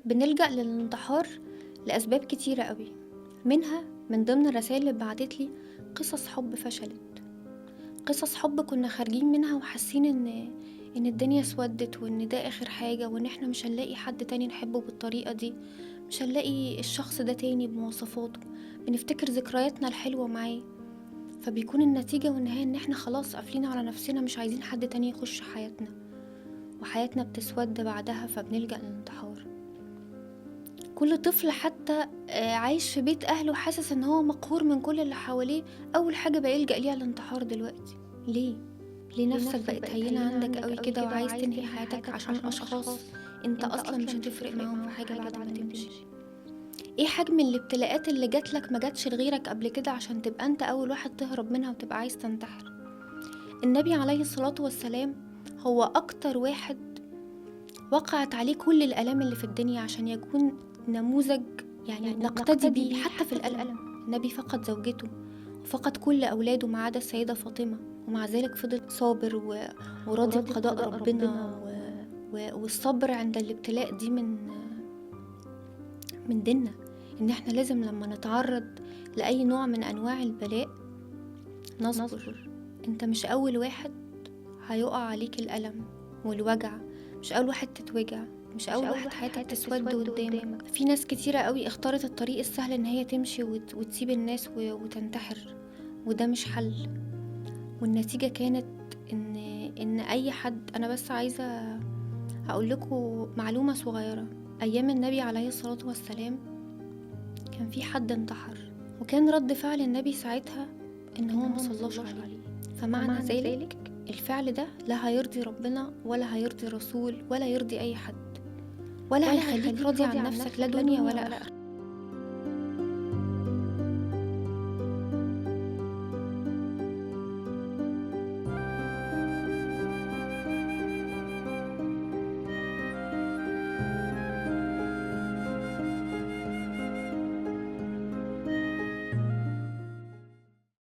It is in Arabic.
بنلجأ للانتحار لأسباب كتيرة قوي. منها من ضمن الرسائل اللي بعتت لي قصص حب فشلت، قصص حب كنا خارجين منها وحاسين ان الدنيا اسودت وان ده اخر حاجة وان احنا مش هنلاقي حد تاني نحبه بالطريقة دي، مش هنلاقي الشخص ده تاني بمواصفاته. بنفتكر ذكرياتنا الحلوة معاه، فبيكون النتيجة والنهاية ان احنا خلاص قافلين على نفسنا، مش عايزين حد تاني يخش حياتنا، وحياتنا بتسود بعدها فبنلجأ للانتحار. كل طفل حتى عايش في بيت أهله حاسس ان هو مقهور من كل اللي حواليه، أول حاجة بيلجأ ليها الانتحار دلوقتي. ليه نفسك بقت هينة عندك قوي كده وعايز تنهي حياتك عشان أشخاص انت أصلا مش هتفرق معاهم في حاجة بعد ما تمشي؟ ايه حجم الابتلاءات اللي جاتلك ما جاتش لغيرك قبل كده عشان تبقى انت أول واحد تهرب منها وتبقى عايز تنتحر؟ النبي عليه الصلاة والسلام هو أكتر واحد وقعت عليه كل الآلام اللي في الدنيا عشان يكون نموذج يعني نقتدي بيه حتى في الألم. النبي فقد زوجته وفقد كل أولاده ما عدا السيدة فاطمة، ومع ذلك فضل صابر وراضي بقضاء ربنا والصبر عند الابتلاء دي من ديننا، إن احنا لازم لما نتعرض لأي نوع من أنواع البلاء نصبر. انت مش أول واحد هيقع عليك الألم والوجع، مش أول واحد تتوجع، مش أول واحد حياتك تسود قدامك. في ناس كتيرة قوي اختارت الطريق السهل ان هي تمشي وتسيب الناس وتنتحر، وده مش حل. والنتيجة كانت ان اي حد، انا بس عايزة هقول لكم معلومة صغيرة. ايام النبي عليه الصلاة والسلام كان في حد انتحر، وكان رد فعل النبي ساعتها ان هو مصلاش عليه. فمعنى ذلك الفعل ده لا هيرضي ربنا ولا هيرضي رسول ولا يرضي اي حد، ولا هيخليك راضي عن نفسك لا دنيا ولا آخرة.